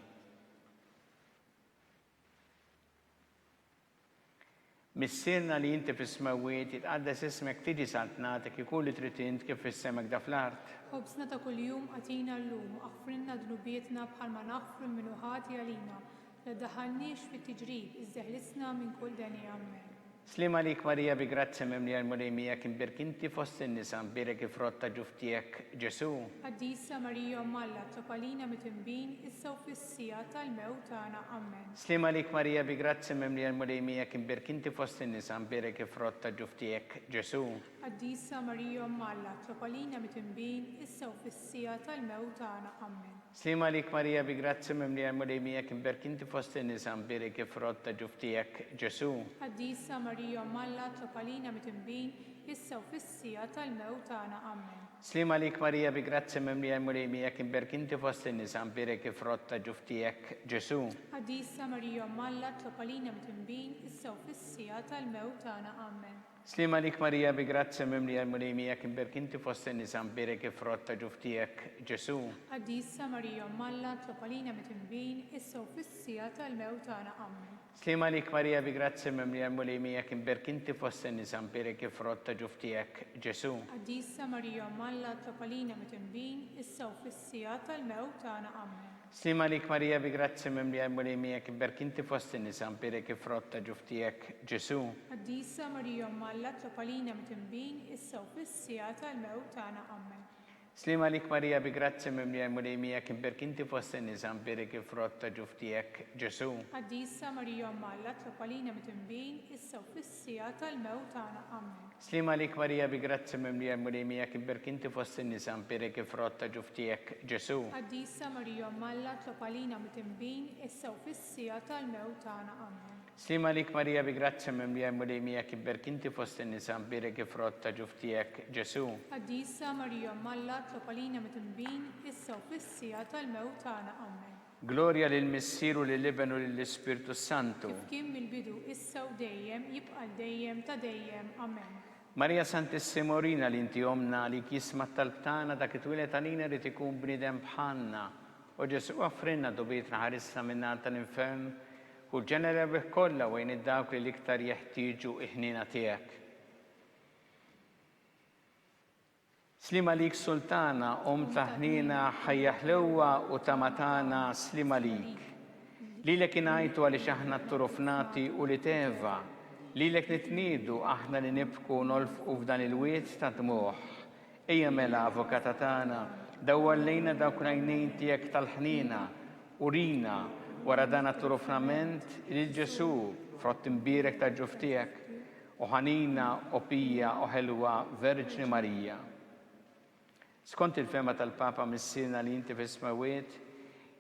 Missirna li inti fis-smawiet jitqaddes ismek tiġi saltnatek ikun li trid int kif fis-semek da fl-art. Ħobżna ta' kuljum għatina llum aħfrilna dnubietna bħalma naħfru l-min hu ħati għalina la daħalniex fit-tiġrib, iżda ħlisna minn kull deni. Amen. Slima lik Marija bi grazzi mimlija l-mulejmija kim birkinti fost in-nisa mbirek ifrotta ġuftijek Ġesu. Quddiesa Marija Malla topalina mitimbin issa u fis-sija tal-mewt tagħna. Amen. Slima lik Marija bi grazzi mimlija l-mulejmija kim birkinti fost in-nisa mbirek ifrotta ġuftijek Ġesu. Quddiesa Marija Malla topalina mitimbin issa u fis-sija tal-mewt tagħna. Amen. Slima lik Marija bi grazzi mimlija l-mulejmija kim birkinti fost in-nisa mbirek ifrotta ġuftijek Ġesu. Quddiesa Marija Malla topalina mitimbin issa u fis-sija tal-mewt tagħna. Amen. Slima lik Marija bi grazzi mimlija l-mulejmija kim birkinti fost in-nisa mbirek ifrotta ġuftijek Ġesu. Quddiesa Marija Malla topalina mitimbin issa u fis-sija tal-mewt tagħna. Amen. Slima lik Marija bi grazzi mimlija l-mulejmija kim birkinti fost in-nisa mbirek ifrotta ġuftijek Ġesu. Quddiesa Marija Malla topalina mitimbin issa u fis-sija tal-mewt tagħna. Amen. Slima lik Marija bi grazzi mimlija l-mulejmija kim birkinti fost in-nisa mbirek ifrotta ġuftijek Ġesu. Quddiesa Marija Malla topalina mitimbin issa u fis-sija tal-mewt tagħna. Amen. Slima lik Marija bi grazzi mimlija l-mulejmija kim birkinti fost in-nisa mbirek ifrotta ġuftijek Ġesu. Quddiesa Marija Malla topalina mitimbin issa u fis-sija tal-mewt tagħna. Amen. Slima lik Marija bi grazzi mimlija l-mulejmija kim birkinti fost in-nisa mbirek ifrotta ġuftijek Ġesu. Quddiesa Marija Malla topalina mitimbin issa u fis-sija tal-mewt tagħna. Amen. Slima lik Marija bi grazzi mimlija l-mulejmija kim birkinti fost in-nisa mbirek ifrotta ġuftijek Ġesu. Quddiesa Marija Malla topalina mitimbin issa u fis-sija tal-mewt tagħna. Amen. Slima lik Marija bi grazzi mimlija l-mulejmija kim birkinti fost in-nisa mbirek ifrotta ġuftijek Ġesu. Quddiesa Marija Malla topalina mitimbin issa u fis-sija tal-mewt tagħna. Amen. Gloria lill-Missieru lill-Iben u lill-Ispirtu Santu. Kif kien mill-bidu issa u dejjem jibqa' dejjem ta' dejjem. Amen. Marija Santissima Orina li inti omna li kisma tal-btana dak it-twilet għalina li tikun bnidem bħanna. U Ġesu għaffrinna dobitna ħarisna minna tal-infern u ġenera bih kollha wejn id-dawk li l-iktar jeħtieġu iħnina tiegħek. Slima lik Sultana, taħnina ħajja ħlewwa u tamatana slima lik. Lilek ingħajtu għaliex aħna t-turufnati u li teva. Lilek nitniedu aħna li nibku nolfqu f'dan il-wiet ta' dmuħ. Ejja mela avukata tagħna, dawwallejna dawk l-għajnejn tiegħek tal-ħnina, urina wara dan at-turufnament lil Ġesu frott imbierek ta' ġuftijek u ħanina u pija u ħelwa Verġni Marija. Skont il-fema tal-Papa missirna li inti fis-smawiet,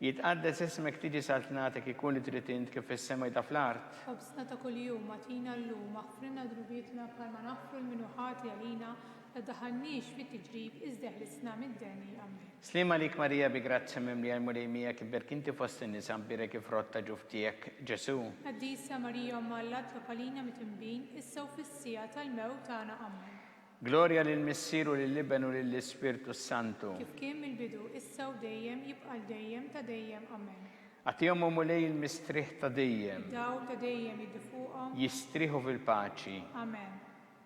jitqaddes ismek tiġi saltnatek ikun li trid int kif fis-sema jta fl-art. Ħobsna ta' kuljum atina llum aħfrilna drubietna bħalma naħfru l-minuħati għalina la daħalniex fit-tiġrib iżda ħlisna mid-deni. Amen. Slima lik Marija bi grazzi mimlija l-mulejmija kim birkinti fost in-nisa mbirek ifrotta ġuftijek Ġesu. Quddiesa Marija Malla topalina mitimbin issa u fis-sija tal-mewt tagħna. Amen. Gloria lill-Missieru lill-Iben u lill-Ispirtu Santu. Kif kien mill-bidu issa u dejjem jibqa' dejjem ta' dejjem. Amen. Għatihom mulej il-mistriħ ta' dejjem. Daw ta' dejjem id-fuqhom. Jistriħu fil-paċi. Amen.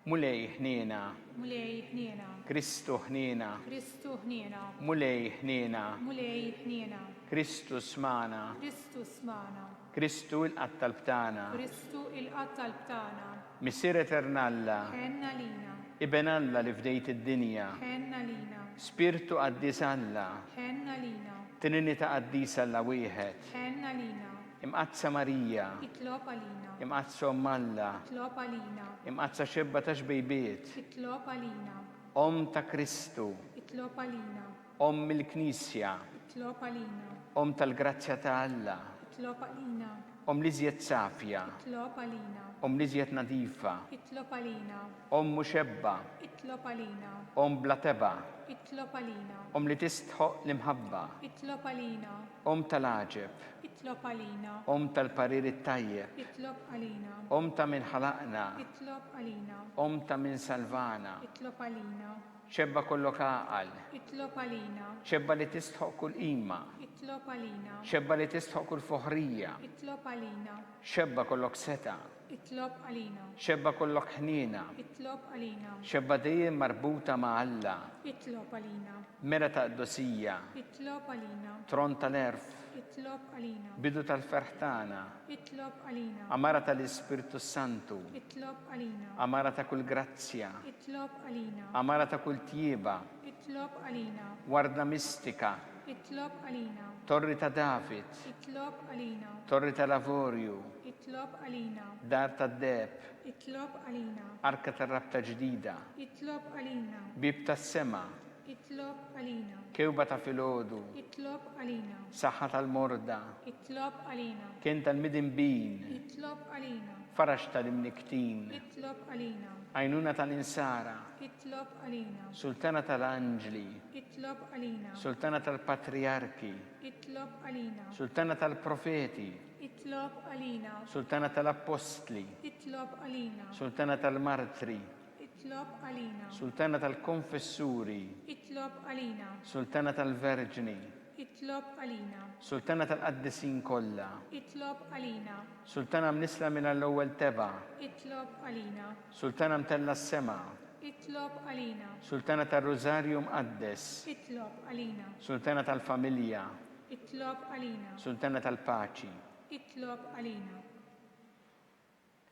Mulej ħniena. Mulej ħniena. Kristu ħniena. Kristu ħniena. Mulej ħniena. Mulej ħniena. Kristu smana. Kristu smana. Kristu il-qattal btana. Kristu il-qattal btana. Missier Eternalla. Ħenna lina. Iben Alla li fdejt id-dinja. Ħenna lina. Spiritu Qaddis Alla. Ħenna lina. Trinita Qaddis Alla wieħed. Ħenna lina. Imqazza Marija. Itlob għalina. Imqazza Omm Alla. Itlob għalina. Imqazza xebba ta' xbejbiet. Itlob għalina. Om ta' Kristu. Itlob għalina. Om il-Knisja. Itlob għalina. Om tal-Grazzja ta' Alla. Itlob għalina. Om liżjed safja. Itlob għalina. Om liżjed nadifa. Itlob għalina. Om muxebba. Itlob għalina. Om bla teba. Itlob għalina. Om li tistħoq l-imħabba. Itlob għalina. Om tal-aġeb. Itlob għalina. Om tal-parir it-tajjeb. Itlob għalina. Om ta' min ħalaqna. Itlob għalina. Om ta' min salvana. Itlob għalina. Xebba kollok aqal. Itlob għalina. Xebba li tistħoq kull qima. Itlob għalina. Xebba li tistħoq kull foħrija. Itlob għalina. Xebba kollok seta. Itlob għalina. Xebba kollok ħnina. Itlob għalina. Xebba dejjem marbuta ma' Alla. Itlob għalina. Mera ta' qdosija. Itlob għalina. Tron tal-erf. Itlob għalina. Bidu tal-ferħtana. Itlob għalina. Amara tal-Ispirtu Santu. Itlob għalina. Amara ta' kull grazzja. Itlob għalina. Amara ta' kull tjieba. Itlob għalina. Warda mistika. Itlob għalina. Torri ta' David. Itlob għalina. Torri ta' Lavorju. Itlob għalina. Dar ta' Deb. Itlob għalina. Arka ta' Rabta ġdida. Itlob għalina. Bib ta' sema. Itlob għalina. Kewba ta' filodu. Itlob għalina. Saħħa tal-morda. Itlob għalina. Kien tal-midinbin. Itlob għalina. Farax tal-imniktin. Itlob għalina. Għajnuna tal-insara. Itlob għalina. Sultana tal-anġli. Itlob għalina. Sultana tal-patriarki. Itlob għalina. Sultana tal-profeti. Itlob għalina. Sultana tal-apostli. Itlob għalina. Sultana tal-martri. Itlob għalina. Sultana tal-konfessuri. Itlob għalina. Sultana tal-verġni. Itlob għalina. Sultana tal-qaddisin kollha. Itlob għalina. Sultana mnisla minn l-ewwel teba. Itlob għalina. Sultana mtella s-sema. Itlob għalina. Sultana tal-Rużarju mqaddes. Itlob għalina. Sultana tal-familja. Itlob għalina. Sultana tal-paċi. Itlob għalina.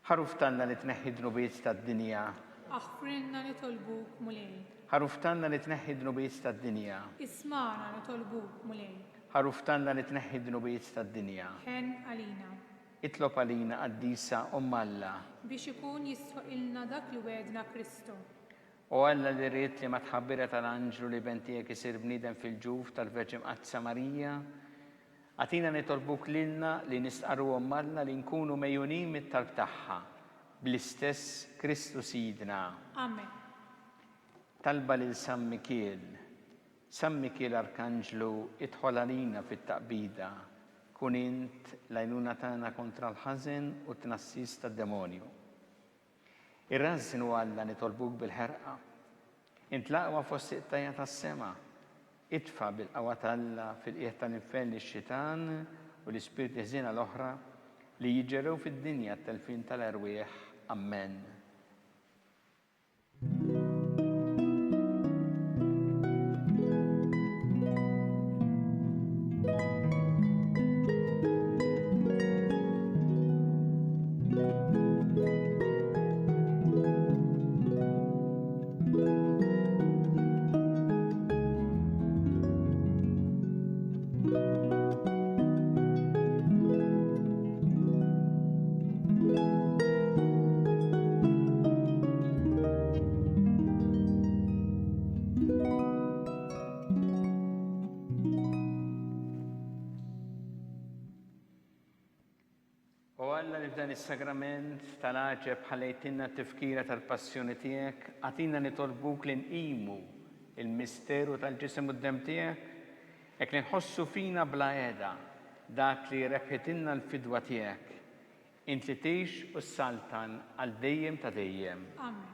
Ħaruftanna li tneħħi dnubiet tad-dinja. Aħfrinna nitolbuk mulej. Ħaruftanna li tneħħi dnubiet tad-dinja. Ismana nitolbuk mulej. Ħaruftanna li tneħħi dnubiet tad-dinja. Ħen għalina. Itlob għalina Quddiesa Alla. Biex ikun jisħoqilna dak li wedna Kristu. U Alla li rrit li ma tħabbira tal-anġlu li bentijek isir bniedem fil-ġuf tal-Verġi Mqaddsa Marija, għatina nitolbuk lilna li nistqarru Alla li nkunu mejjunin mit-talb tagħha bl-istess Kristu Sidna. Amen. Talba lil San Mikiel. San Mikiel Arkanġlu idħol għalina fit-taqbida. Kun int l-għajnuna tagħna kontra l-ħażen u t-tnassis tad-demonju. Irrażnu Alla nitolbuk bil-ħerqa. Int l-aqwa fost iqtajja tas-sema. Idfa' bil-qawwa t'Alla fil-qiegħ tal-infern ix-xitan u l-ispirti ħżiena l-oħra li jiġġerew fid-dinja t-telfin tal-erwieħ. Amen. Dan is-sagrament tal-għaġeb ħallejtinna t-tifkira tal-passjoni tiegħek, għatina nitolbuk li nqimu il-misteru tal-ġisem u d-dem tiegħek, hekk li nħossu fina bla qiegħda dak li rebħitilna l-fidwa tiegħek. Int li tgħix u ssaltan għal dejjem ta' dejjem. Amen.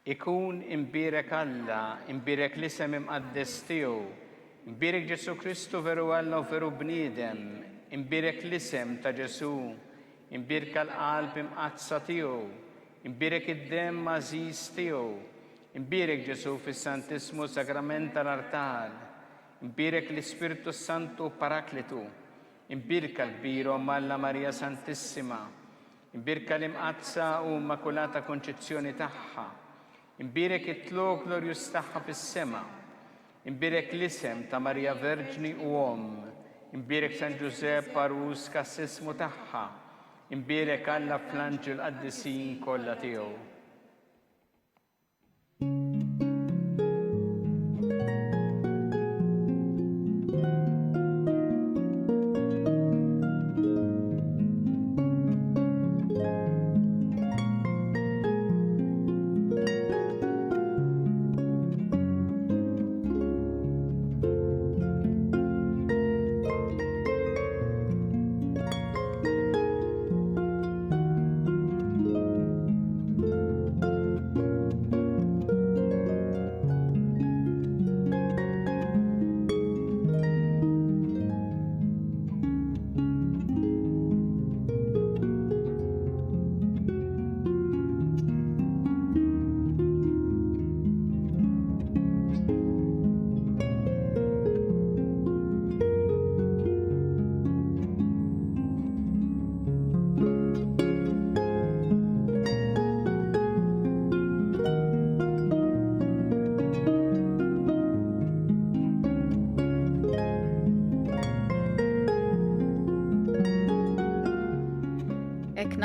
Ikun imbirek Alla, imbirek l-isem imqaddes tiegħu, imbirek Ġesu Kristu veru Alla u veru bniedem, imbirek l-isem ta' Ġesu, imbirek l-qalb imqazza tiegħu, imbirek id-dem mażiż tiegħu, imbirek Ġesu fis-Santismu Sagrament tal-Artal, imbirek l-Ispirtu Santu Paraklitu, imbirka l-kbirhom Alla Marija Santissima, imbirka l-imqazza u Immakulata Konċezzjoni tagħha, imbirek it-tlu glorjus tagħha fis-sema, imbirek l-isem ta' Marija Verġni u imbirek San Giuseppe Parus kassismu tagħha, imbirek Alla fl-anġel qaddisin kollha tiegħu.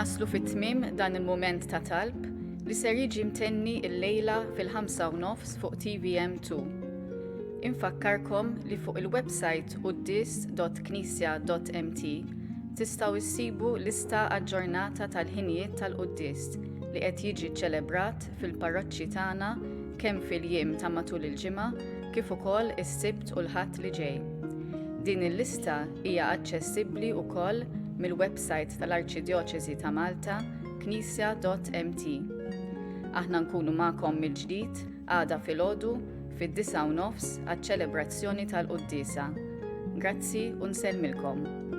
Naslu fit-tmiem dan il-mument ta' talb li ser jiġi mtenni il-lejla fil-5:30 fuq TVM2. Infakkarkom li fuq il-website quddis.knisja.mt tistgħu issibu lista aġġornata tal-ħinijiet tal-Quddies li qed jiġi ċċelebrat fil-parroċċi tagħna kemm fil-jiem ta' matul il-ġimgħa kif ukoll is-Sibt u l-Ħadd li ġej. Din il-lista hija aċċessibbli wkoll mill-website tal-Arċidjoċesi ta' Malta, knisja.mt. Aħna nkunu magħkom mill-ġdid għada filgħodu fid-9:30 għaċ-ċelebrazzjoni tal-Quddiesa. Grazzi u nsellmilkom.